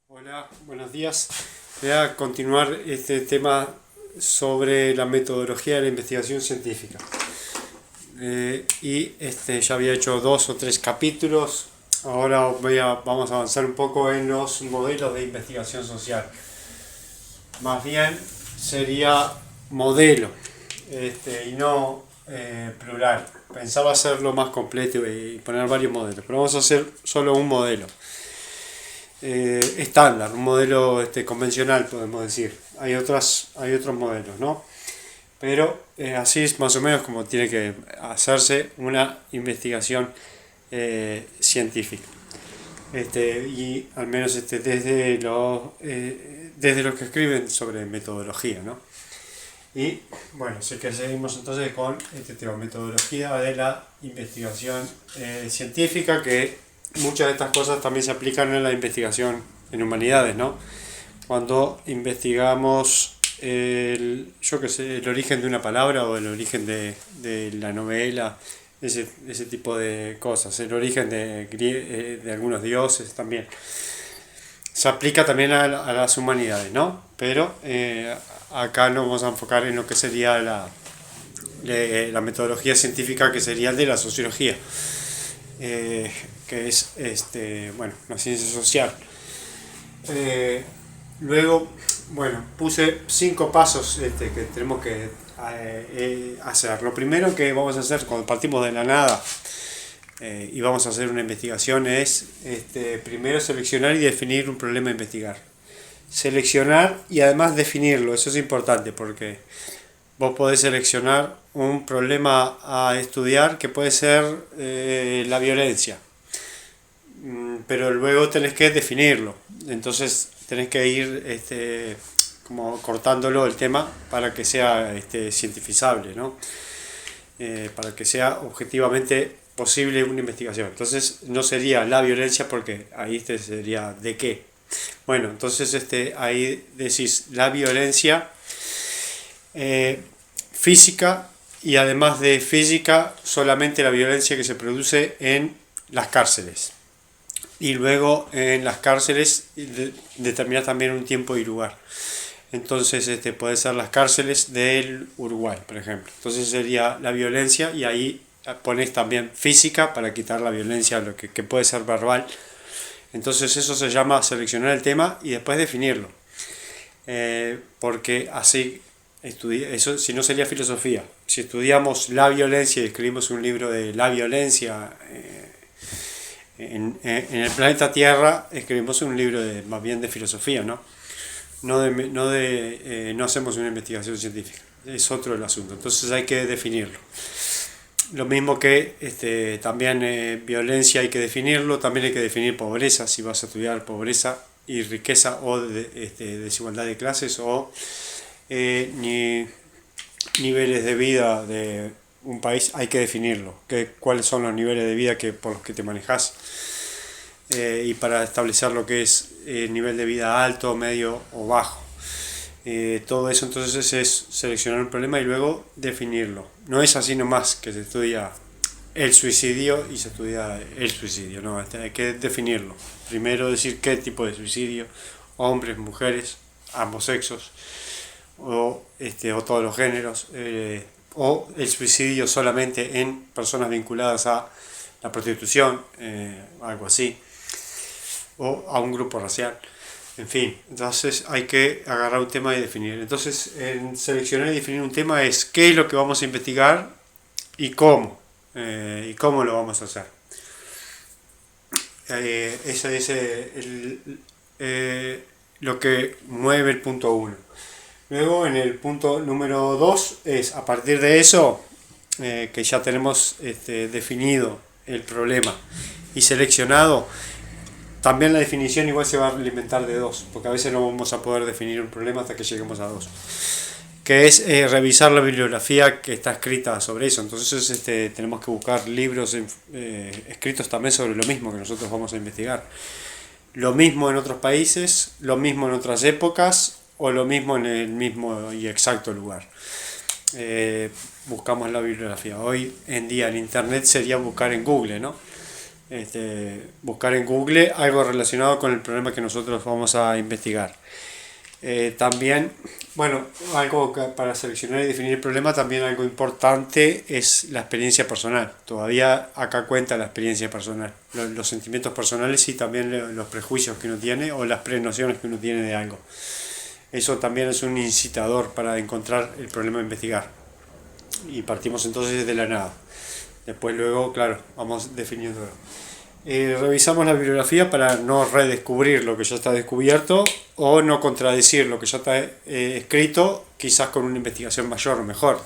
Hola, buenos días. Voy a continuar este tema sobre la metodología de la investigación científica. Ya había hecho 2 o 3 capítulos. Ahora vamos a avanzar un poco en los modelos de investigación social. Más bien sería modelo y no plural. Pensaba hacerlo más completo y poner varios modelos, pero vamos a hacer solo un modelo estándar, un modelo convencional, podemos decir. Hay otros modelos, ¿no? Pero así es más o menos como tiene que hacerse una investigación científica. Y al menos desde los que escriben sobre metodología, ¿no? Y bueno, sí que seguimos entonces con este tema, metodología de la investigación científica, que muchas de estas cosas también se aplican en la investigación en humanidades, ¿no? Cuando investigamos yo qué sé, el origen de una palabra o el origen de la novela, ese tipo de cosas, el origen de algunos dioses también. Se aplica también a las humanidades, ¿no? Pero acá nos vamos a enfocar en lo que sería la metodología científica, que sería el de la sociología, que es bueno, una ciencia social. Eh, Luego, bueno, puse 5 pasos que tenemos que hacer. Lo primero que vamos a hacer cuando partimos de la nada y vamos a hacer una investigación es primero seleccionar y definir un problema a investigar. Seleccionar y además definirlo, eso es importante porque vos podés seleccionar un problema a estudiar que puede ser la violencia, pero luego tenés que definirlo. Entonces tenés que ir como cortándolo el tema para que sea cientificable, ¿no? Para que sea objetivamente posible una investigación. Entonces no sería la violencia porque ahí sería de qué. Bueno, entonces ahí decís la violencia física, y además de física solamente la violencia que se produce en las cárceles. Y luego en las cárceles determinar también un tiempo y lugar. Entonces puede ser las cárceles del Uruguay, por ejemplo. Entonces sería la violencia, y ahí pones también física para quitar la violencia, lo que puede ser verbal. Entonces eso se llama seleccionar el tema y después definirlo. Porque así eso, si no, sería filosofía. Si estudiamos la violencia y escribimos un libro de la violencia en el planeta Tierra, escribimos un libro más bien de filosofía, ¿no? No hacemos una investigación científica. Es otro el asunto. Entonces hay que definirlo. Lo mismo que también violencia hay que definirlo, también hay que definir pobreza, si vas a estudiar pobreza y riqueza, o desigualdad de clases, o niveles de vida de un país, hay que definirlo, cuáles son los niveles de vida por los que te manejas, y para establecer lo que es nivel de vida alto, medio o bajo. Todo eso entonces es seleccionar un problema y luego definirlo. No es así nomás que se estudia el suicidio y se estudia el suicidio, no, hay que definirlo. Primero decir qué tipo de suicidio, hombres, mujeres, ambos sexos, o todos los géneros, o el suicidio solamente en personas vinculadas a la prostitución, algo así, o a un grupo racial. En fin, entonces hay que agarrar un tema y definir. Entonces, en seleccionar y definir un tema es qué es lo que vamos a investigar y cómo lo vamos a hacer. Ese es lo que mueve el punto 1. Luego, en el punto número 2 es, a partir de eso, que ya tenemos definido el problema y seleccionado, también la definición igual se va a alimentar de 2, porque a veces no vamos a poder definir un problema hasta que lleguemos a 2, que es revisar la bibliografía que está escrita sobre eso. Entonces tenemos que buscar libros escritos también sobre lo mismo que nosotros vamos a investigar. Lo mismo en otros países, lo mismo en otras épocas, o lo mismo en el mismo y exacto lugar. Buscamos la bibliografía. Hoy en día en internet sería buscar en Google, ¿no? buscar en Google algo relacionado con el problema que nosotros vamos a investigar. También, bueno, para seleccionar y definir el problema, también algo importante es la experiencia personal. Todavía acá cuenta la experiencia personal, los sentimientos personales y también los prejuicios que uno tiene o las prenociones que uno tiene de algo. Eso también es un incitador para encontrar el problema a investigar. Y partimos entonces de la nada. Después luego, claro, vamos definiéndolo. Revisamos la bibliografía para no redescubrir lo que ya está descubierto o no contradecir lo que ya está escrito, quizás con una investigación mayor o mejor.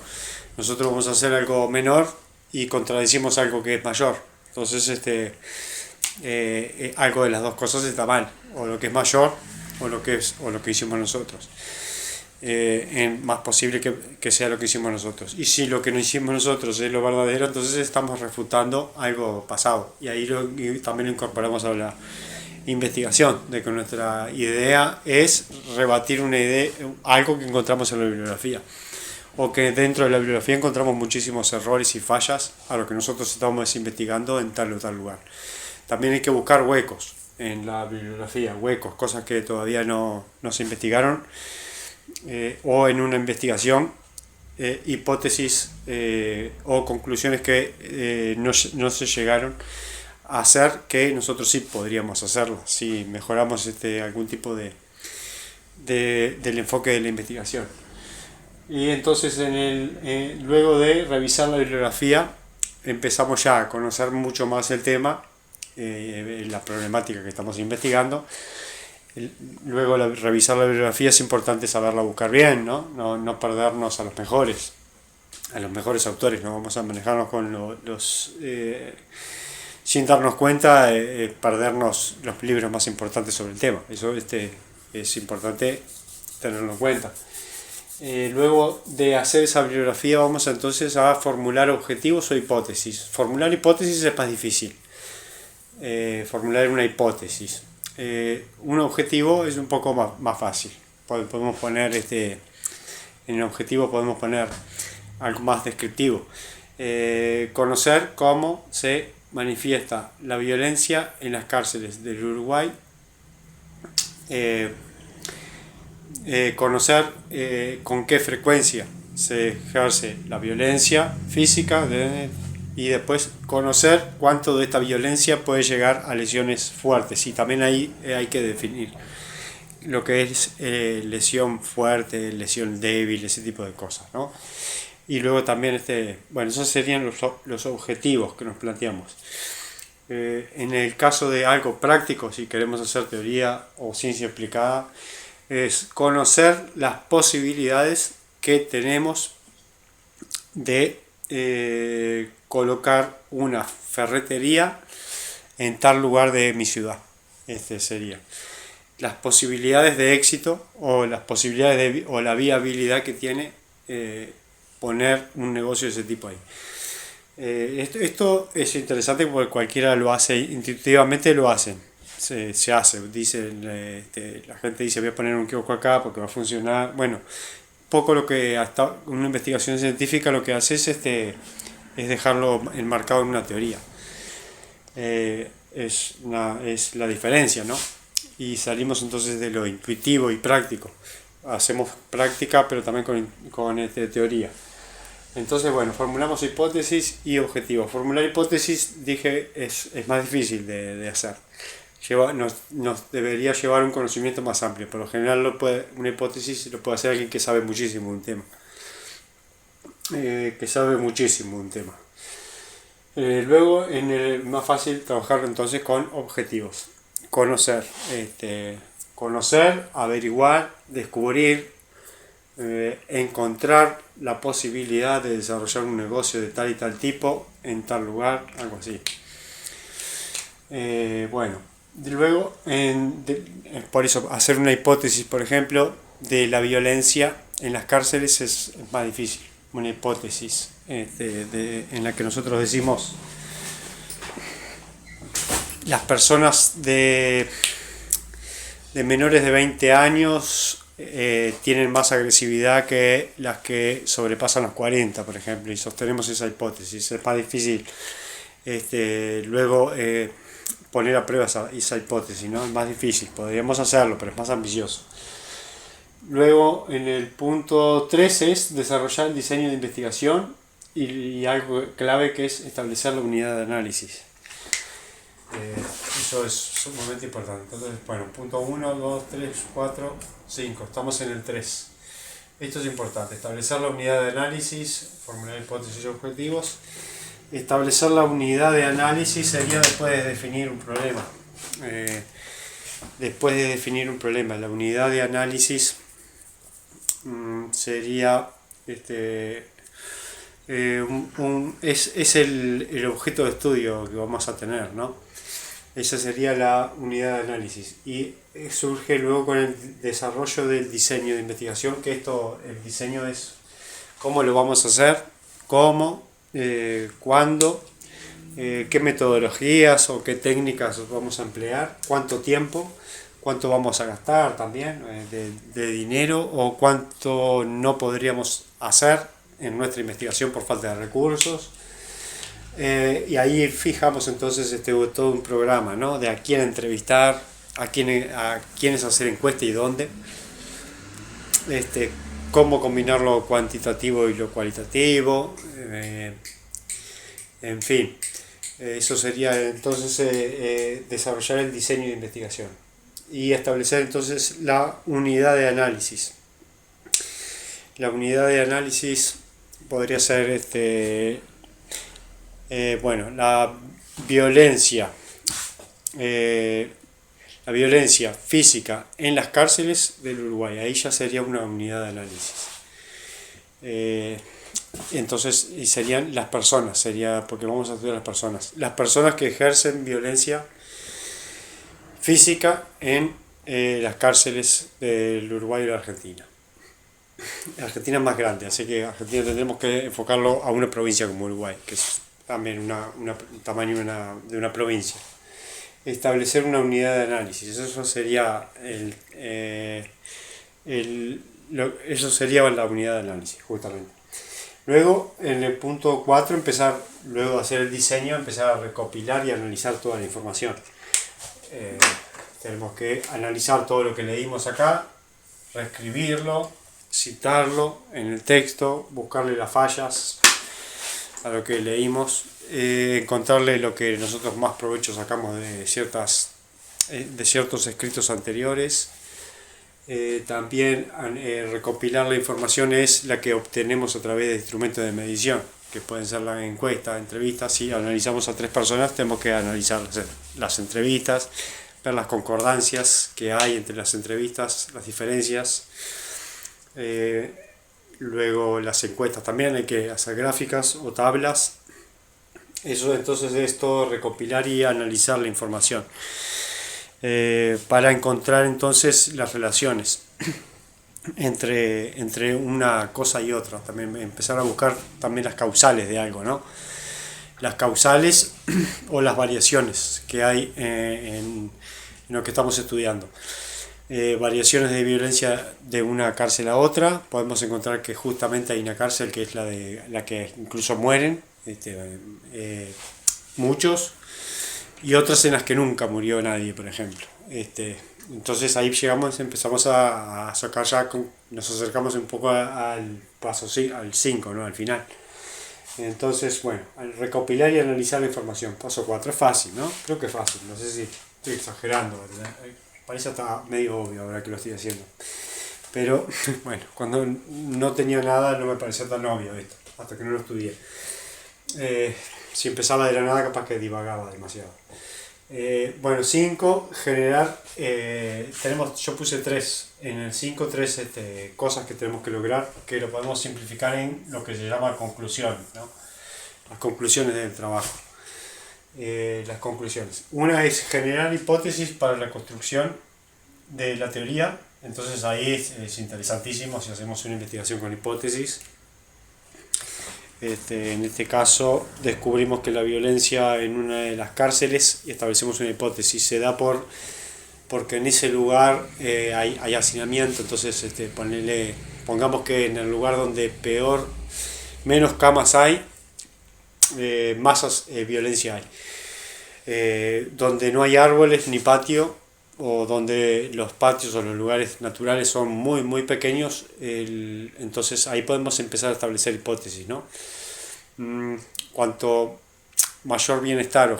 Nosotros vamos a hacer algo menor y contradecimos algo que es mayor. Entonces, algo de las dos cosas está mal, o lo que es mayor o lo que hicimos nosotros. Es más posible que sea lo que hicimos nosotros. Y si lo que no hicimos nosotros es lo verdadero, entonces estamos refutando algo pasado. Y ahí también lo incorporamos a la investigación, de que nuestra idea es rebatir una idea, algo que encontramos en la bibliografía. O que dentro de la bibliografía encontramos muchísimos errores y fallas a lo que nosotros estamos investigando en tal o tal lugar. También hay que buscar huecos en la bibliografía, cosas que todavía no se investigaron. O en una investigación, hipótesis o conclusiones que no se llegaron a hacer, que nosotros sí podríamos hacerlas si mejoramos algún tipo del enfoque de la investigación. Y entonces luego de revisar la bibliografía empezamos ya a conocer mucho más el tema, la problemática que estamos investigando. Luego revisar la bibliografía es importante saberla buscar bien, no perdernos a los mejores autores. No vamos a manejarnos con sin darnos cuenta, perdernos los libros más importantes sobre el tema. Eso es importante tenerlo en cuenta. Luego de hacer esa bibliografía vamos entonces a formular objetivos o hipótesis. Formular hipótesis es más difícil. Formular una hipótesis. Un objetivo es un poco más fácil. Podemos poner en el objetivo podemos poner algo más descriptivo. Conocer cómo se manifiesta la violencia en las cárceles del Uruguay. Conocer con qué frecuencia se ejerce la violencia física y después conocer cuánto de esta violencia puede llegar a lesiones fuertes. Y también ahí hay que definir lo que es lesión fuerte, lesión débil, ese tipo de cosas, ¿no? Y luego también esos serían los objetivos que nos planteamos. En el caso de algo práctico, si queremos hacer teoría o ciencia aplicada, es conocer las posibilidades que tenemos de colocar una ferretería en tal lugar de mi ciudad. Sería las posibilidades de éxito o las posibilidades o la viabilidad que tiene poner un negocio de ese tipo ahí. Esto es interesante porque cualquiera lo hace, intuitivamente lo hacen. Se hace, la gente dice voy a poner un kiosco acá porque va a funcionar. Bueno, poco lo que hasta una investigación científica lo que hace es dejarlo enmarcado en una teoría. Es la diferencia, ¿no? Y salimos entonces de lo intuitivo y práctico. Hacemos práctica pero también con teoría. Entonces, bueno, formulamos hipótesis y objetivos. Formular hipótesis, dije, es más difícil de hacer. Nos debería llevar un conocimiento más amplio. Por lo general, una hipótesis lo puede hacer alguien que sabe muchísimo de un tema. Luego, más fácil trabajar entonces con objetivos. Conocer, averiguar, descubrir, encontrar la posibilidad de desarrollar un negocio de tal y tal tipo en tal lugar, algo así. Luego, por eso, hacer una hipótesis, por ejemplo, de la violencia en las cárceles es más difícil. Una hipótesis en la que nosotros decimos las personas de menores de 20 años tienen más agresividad que las que sobrepasan los 40, por ejemplo, y sostenemos esa hipótesis. Es más difícil Luego poner a prueba esa hipótesis, ¿no? Es más difícil, podríamos hacerlo, pero es más ambicioso. Luego, en el punto 3 es desarrollar el diseño de investigación y algo clave que es establecer la unidad de análisis. Eso es sumamente importante. Entonces, bueno, punto 1, 2, 3, 4, 5. Estamos en el 3. Esto es importante. Establecer la unidad de análisis, formular hipótesis y objetivos. Establecer la unidad de análisis sería después de definir un problema. Después de definir un problema, la unidad de análisis sería es el objeto de estudio que vamos a tener, ¿no? Esa sería la unidad de análisis y surge luego con el desarrollo del diseño de investigación, que el diseño es cómo lo vamos a hacer, cómo, cuándo, qué metodologías o qué técnicas vamos a emplear, cuánto tiempo, cuánto vamos a gastar también de dinero o cuánto no podríamos hacer en nuestra investigación por falta de recursos. Y ahí fijamos entonces todo un programa, ¿no? De a quién entrevistar, a quiénes hacer encuesta y dónde, cómo combinar lo cuantitativo y lo cualitativo, en fin, eso sería entonces desarrollar el diseño de investigación y establecer entonces la unidad de análisis. La unidad de análisis podría ser la violencia física en las cárceles del Uruguay. Ahí ya sería una unidad de análisis. Entonces, y serían las personas, porque vamos a estudiar las personas que ejercen violencia física en las cárceles del Uruguay y de la Argentina. Argentina es más grande, así que Argentina tendremos que enfocarlo a una provincia como Uruguay, que es también un tamaño de una provincia. Establecer una unidad de análisis, eso sería eso sería la unidad de análisis, justamente. Luego, en el punto 4, luego de hacer el diseño, empezar a recopilar y analizar toda la información. Tenemos que analizar todo lo que leímos acá, reescribirlo, citarlo en el texto, buscarle las fallas a lo que leímos, encontrarle lo que nosotros más provecho sacamos de ciertos escritos anteriores. También recopilar la información es la que obtenemos a través de instrumentos de medición, que pueden ser la encuesta, entrevistas. Si analizamos a 3 personas, tenemos que analizar las entrevistas, ver las concordancias que hay entre las entrevistas, las diferencias. Luego las encuestas también, hay que hacer gráficas o tablas. Eso entonces es todo recopilar y analizar la información para encontrar entonces las relaciones entre una cosa y otra. También empezar a buscar también las causales de algo, ¿no? Las causales o las variaciones que hay en lo que estamos estudiando. Variaciones de violencia de una cárcel a otra. Podemos encontrar que justamente hay una cárcel que es la que incluso mueren muchos, y otras en las que nunca murió nadie, por ejemplo. Entonces ahí empezamos a sacar nos acercamos un poco al paso al 5, ¿no? Al final. Entonces, bueno, al recopilar y analizar la información. Paso 4, es fácil, ¿no? Creo que es fácil, no sé si estoy exagerando, ¿verdad? Parece hasta medio obvio ahora que lo estoy haciendo. Pero, bueno, cuando no tenía nada no me parecía tan obvio esto, hasta que no lo estudié. Si empezaba de la nada capaz que divagaba demasiado. 5, generar, yo puse 3, en el 5 3 cosas que tenemos que lograr, que lo podemos simplificar en lo que se llama conclusión, ¿no? Las conclusiones del trabajo. Las conclusiones. Una es generar hipótesis para la construcción de la teoría. Entonces ahí es interesantísimo si hacemos una investigación con hipótesis. En este caso descubrimos que la violencia en una de las cárceles, y establecemos una hipótesis, se da porque en ese lugar hay hacinamiento. Entonces pongamos que en el lugar donde menos camas hay, más violencia hay. Donde no hay árboles ni patio, o donde los patios o los lugares naturales son muy muy pequeños, entonces ahí podemos empezar a establecer hipótesis, ¿no? Cuanto mayor bienestar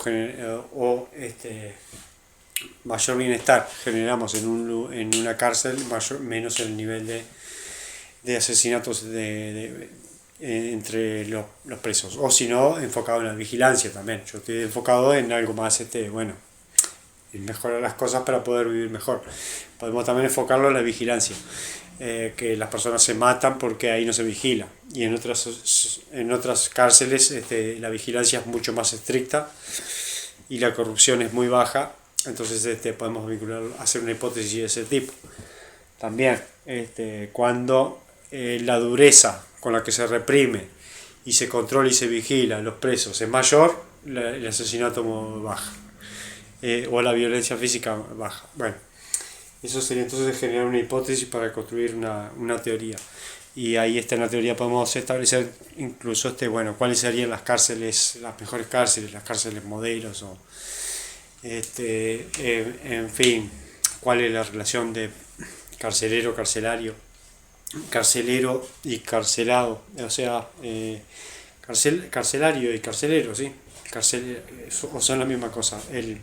mayor bienestar generamos en una cárcel, menos el nivel de asesinatos entre los presos, o si no, enfocado en la vigilancia también. Yo estoy enfocado en algo más, bueno, en mejorar las cosas para poder vivir mejor. Podemos también enfocarlo en la vigilancia, que las personas se matan porque ahí no se vigila, y en otras cárceles la vigilancia es mucho más estricta y la corrupción es muy baja, entonces podemos hacer una hipótesis de ese tipo. También cuando la dureza con la que se reprime y se controla y se vigila a los presos es mayor, el asesinato baja, o la violencia física baja. Bueno, eso sería entonces generar una hipótesis para construir una teoría. Y ahí en la teoría podemos establecer incluso bueno, cuáles serían las cárceles, las mejores cárceles, las cárceles modelos, o en fin, cuál es la relación de carcelero y carcelado, o sea, carcelario y carcelero, ¿sí? O son la misma cosa, el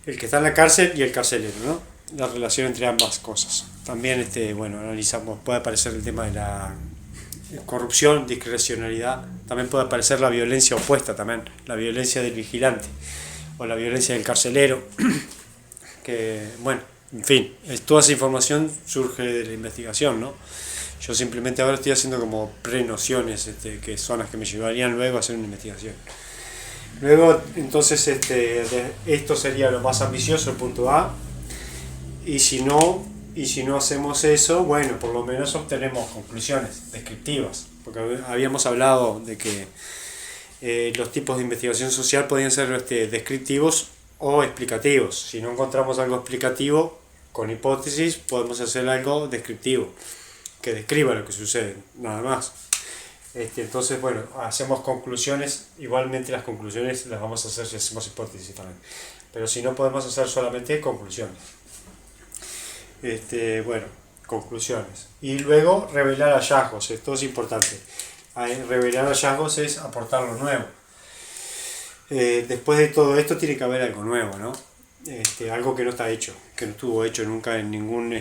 que está en la cárcel y el carcelero, ¿no? La relación entre ambas cosas. También bueno, analizamos, puede aparecer el tema de la corrupción, discrecionalidad, también puede aparecer la violencia opuesta, también la violencia del vigilante o la violencia del carcelero, que bueno, en fin, toda esa información surge de la investigación, ¿no? Yo simplemente ahora estoy haciendo como pre-nociones, que son las que me llevarían luego a hacer una investigación. Luego, entonces, esto sería lo más ambicioso, el punto A. Y si no hacemos eso, bueno, por lo menos obtenemos conclusiones descriptivas. Porque habíamos hablado de que los tipos de investigación social podían ser descriptivos o explicativos. Si no encontramos algo explicativo, con hipótesis podemos hacer algo descriptivo, que describa lo que sucede, nada más. Entonces, bueno, hacemos conclusiones, igualmente las conclusiones las vamos a hacer si hacemos hipótesis también, pero si no, podemos hacer solamente conclusiones. Bueno, conclusiones. Y luego revelar hallazgos, esto es importante. Revelar hallazgos es aportar lo nuevo. Después de todo esto tiene que haber algo nuevo, ¿no? Algo que no está hecho, que no estuvo hecho nunca en ninguna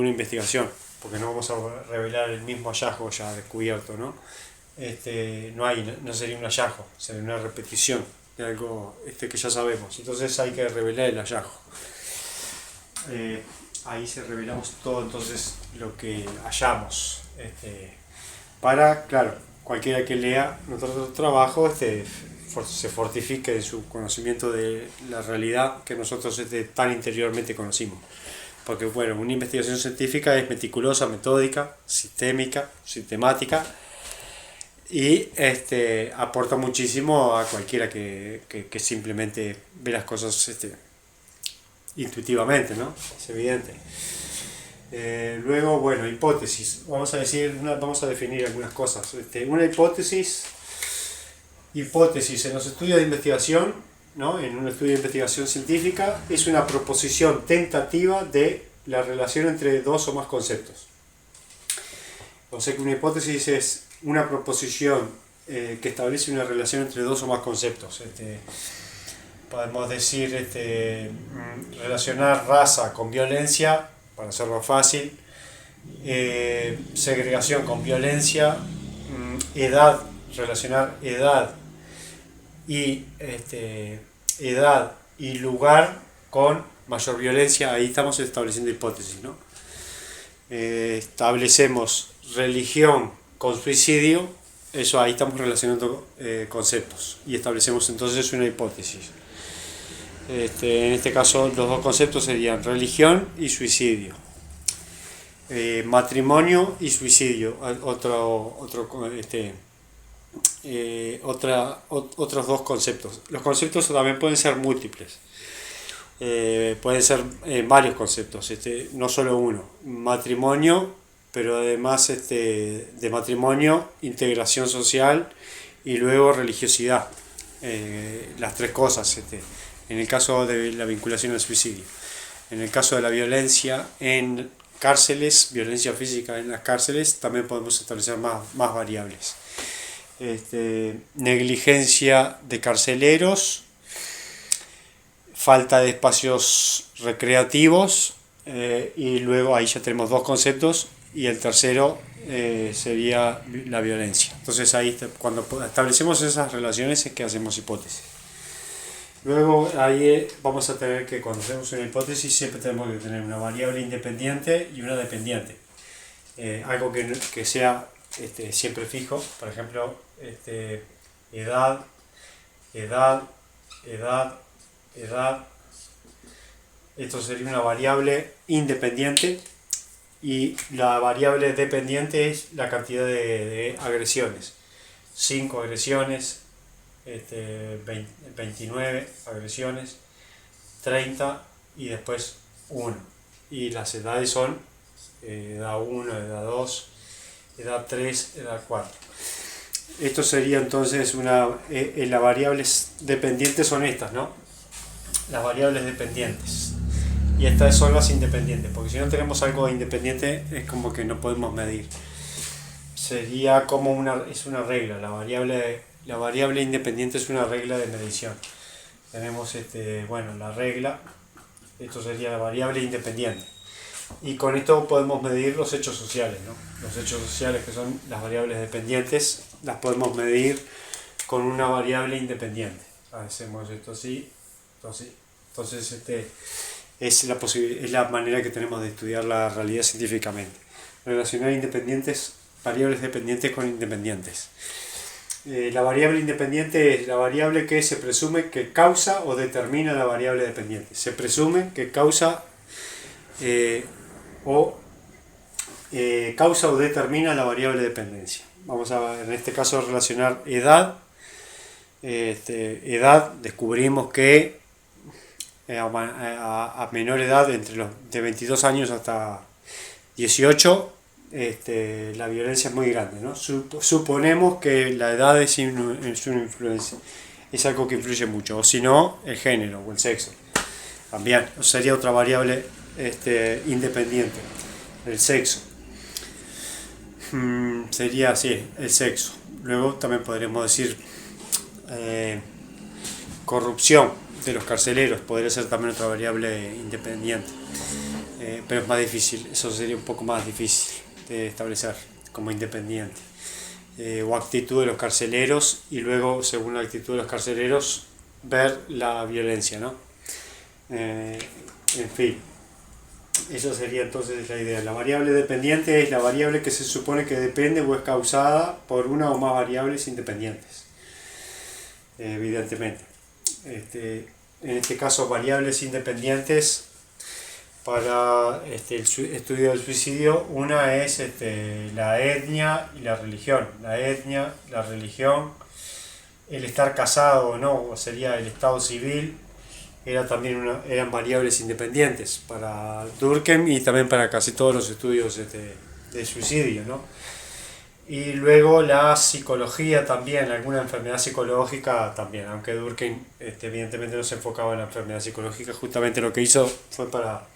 investigación, porque no vamos a revelar el mismo hallazgo ya descubierto, ¿no? No sería un hallazgo, sería una repetición de algo que ya sabemos. Entonces hay que revelar el hallazgo. Ahí revelamos todo, entonces, lo que hallamos, para, claro, cualquiera que lea nuestro trabajo se fortifique en su conocimiento de la realidad que nosotros tan interiormente conocimos. Porque, bueno, una investigación científica es meticulosa, metódica, sistemática, y aporta muchísimo a cualquiera que simplemente ve las cosas intuitivamente, ¿no? Es evidente. Luego, bueno, hipótesis. Vamos a definir algunas cosas. Una hipótesis en los estudios de investigación, ¿no? En un estudio de investigación científica, es una proposición tentativa de la relación entre dos o más conceptos. O sea que una hipótesis es una proposición que establece una relación entre dos o más conceptos. Podemos decir relacionar raza con violencia, para hacerlo fácil, segregación con violencia, relacionar edad y lugar con mayor violencia. Ahí estamos estableciendo hipótesis, ¿no? Establecemos religión con suicidio, eso ahí estamos relacionando conceptos y establecemos entonces una hipótesis. En este caso los dos conceptos serían religión y suicidio, matrimonio y suicidio, otros dos conceptos. Los conceptos también pueden ser múltiples, pueden ser varios conceptos, no solo uno. Matrimonio, pero además de matrimonio, integración social y luego religiosidad. Las tres cosas, en el caso de la vinculación al suicidio. En el caso de la violencia en cárceles, violencia física en las cárceles, también podemos establecer más variables. Negligencia de carceleros, falta de espacios recreativos, y luego ahí ya tenemos dos conceptos, y el tercero sería la violencia. Entonces ahí, cuando establecemos esas relaciones, es que hacemos hipótesis. Luego ahí vamos a tener que, cuando hacemos una hipótesis, siempre tenemos que tener una variable independiente y una dependiente. Algo que sea siempre fijo, por ejemplo, edad, edad, edad, edad. Esto sería una variable independiente, y la variable dependiente es la cantidad de agresiones. 5 agresiones, 29 agresiones, 30 y después 1. Y las edades son edad 1, edad 2, edad 3, edad 4. Esto sería entonces las variables dependientes son estas, ¿no? Las variables dependientes. Y estas son las independientes, porque si no tenemos algo independiente es como que no podemos medir. Sería como es una regla, la variable independiente es una regla de medición. Tenemos la regla, esto sería la variable independiente. Y con esto podemos medir los hechos sociales, ¿no? Los hechos sociales, que son las variables dependientes, las podemos medir con una variable independiente. Hacemos esto así, esto así. Entonces es la manera que tenemos de estudiar la realidad científicamente. Relacionar variables dependientes con independientes. La variable independiente es la variable que se presume que causa o determina la variable dependiente. Se presume que causa causa o determina la variable dependencia. Vamos a, en este caso, relacionar edad. Edad, descubrimos que a menor edad, entre los de 22 años hasta 18, la violencia es muy grande, ¿no? Suponemos que la edad es una influencia, es algo que influye mucho, o si no, el género o el sexo. También sería otra variable independiente, el sexo. Sería así, el sexo. Luego también podríamos decir corrupción de los carceleros, podría ser también otra variable independiente, pero es más difícil, eso sería un poco más difícil de establecer como independiente. O actitud de los carceleros, y luego, según la actitud de los carceleros, ver la violencia, ¿no? En fin, eso sería entonces la idea. La variable dependiente es la variable que se supone que depende o es causada por una o más variables independientes, evidentemente. En este caso, variables independientes para el estudio del suicidio, una es la etnia y la religión. La etnia, la religión, el estar casado o no, sería el estado civil, eran variables independientes para Durkheim y también para casi todos los estudios de suicidio, ¿no? Y luego la psicología también, alguna enfermedad psicológica también, aunque Durkheim evidentemente no se enfocaba en la enfermedad psicológica, justamente lo que hizo fue para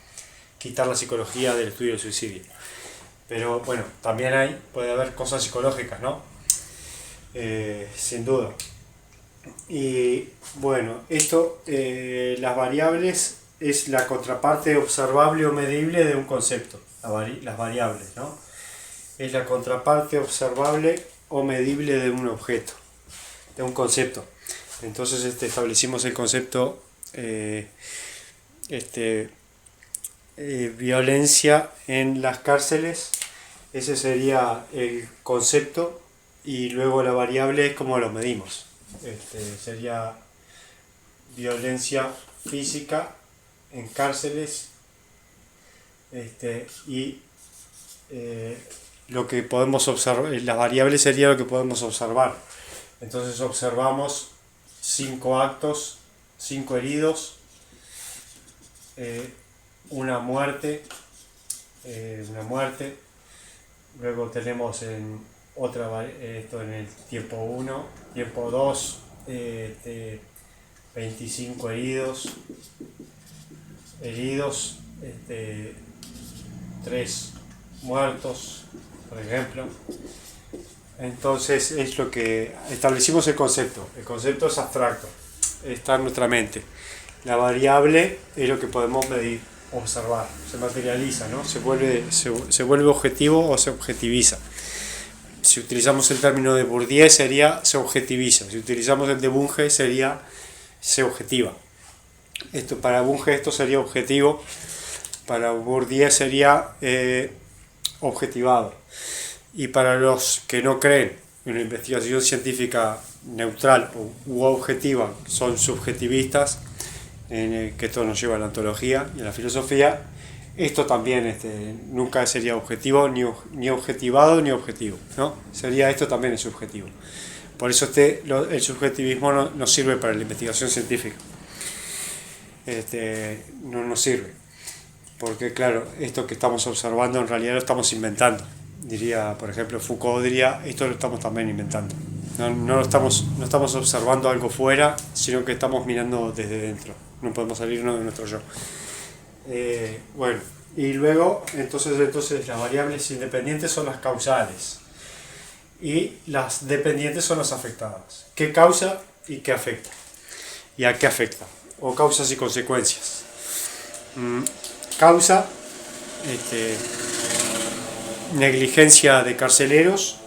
quitar la psicología del estudio del suicidio. Pero bueno, también puede haber cosas psicológicas, ¿no? Sin duda. Y bueno, las variables es la contraparte observable o medible de un concepto, las variables, ¿no? Es la contraparte observable o medible de un objeto, de un concepto. Entonces establecimos el concepto violencia en las cárceles. Ese sería el concepto, y luego la variable es como lo medimos. Sería violencia física en cárceles, y lo que podemos observar, la variable sería lo que podemos observar. Entonces observamos 5 actos, 5 heridos, una muerte, luego tenemos esto en el tiempo 1, tiempo 2, 25 heridos, 3 muertos, por ejemplo. Entonces es lo que establecimos el concepto. El concepto es abstracto, está en nuestra mente. La variable es lo que podemos medir, observar, se materializa, ¿no? Se vuelve objetivo o se objetiviza. Si utilizamos el término de Bourdieu sería se objetiviza. Si utilizamos el de Bunge sería se objetiva. Para Bunge esto sería objetivo, para Bourdieu sería objetivado. Y para los que no creen en la investigación científica neutral u objetiva, son subjetivistas, que esto nos lleva a la ontología y a la filosofía, esto también nunca sería objetivo, ni objetivado ni objetivo, ¿no? Esto también es subjetivo. Por eso el subjetivismo no nos sirve para la investigación científica. No nos sirve. Porque claro, esto que estamos observando en realidad lo estamos inventando. Diría, por ejemplo, Foucault diría, esto lo estamos también inventando. No estamos observando algo fuera, sino que estamos mirando desde dentro. No podemos salirnos de nuestro yo. Bueno, y luego, entonces las variables independientes son las causales. Y las dependientes son las afectadas. ¿Qué causa y qué afecta? ¿Y a qué afecta? O causas y consecuencias. Causa, negligencia de carceleros,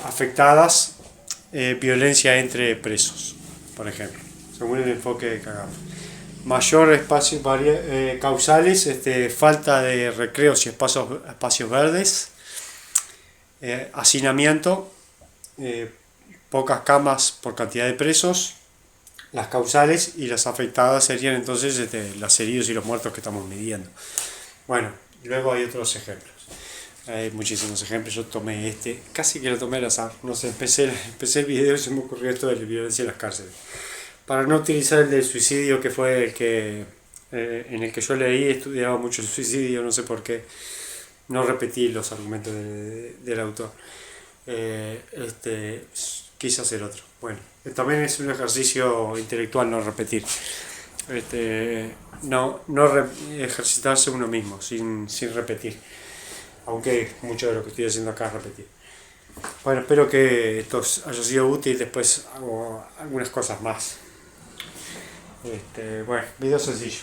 afectadas, violencia entre presos, por ejemplo, según el enfoque de Kagame. Mayor espacio, causales, falta de recreos y espacios verdes, hacinamiento, pocas camas por cantidad de presos. Las causales, y las afectadas serían entonces los heridos y los muertos que estamos midiendo. Bueno, luego hay otros ejemplos. Hay muchísimos ejemplos. Yo tomé casi que lo tomé al azar. No sé, empecé el video y se me ocurrió esto de la violencia en las cárceles. Para no utilizar el del suicidio, que fue el que en el que yo leí, estudiaba mucho el suicidio, no sé por qué. No repetí los argumentos del autor. Quise hacer otro. Bueno, también es un ejercicio intelectual no repetir. Ejercitarse uno mismo sin repetir. Aunque mucho de lo que estoy haciendo acá es repetir. Bueno, espero que esto haya sido útil. Después hago algunas cosas más. Bueno, video sencillo.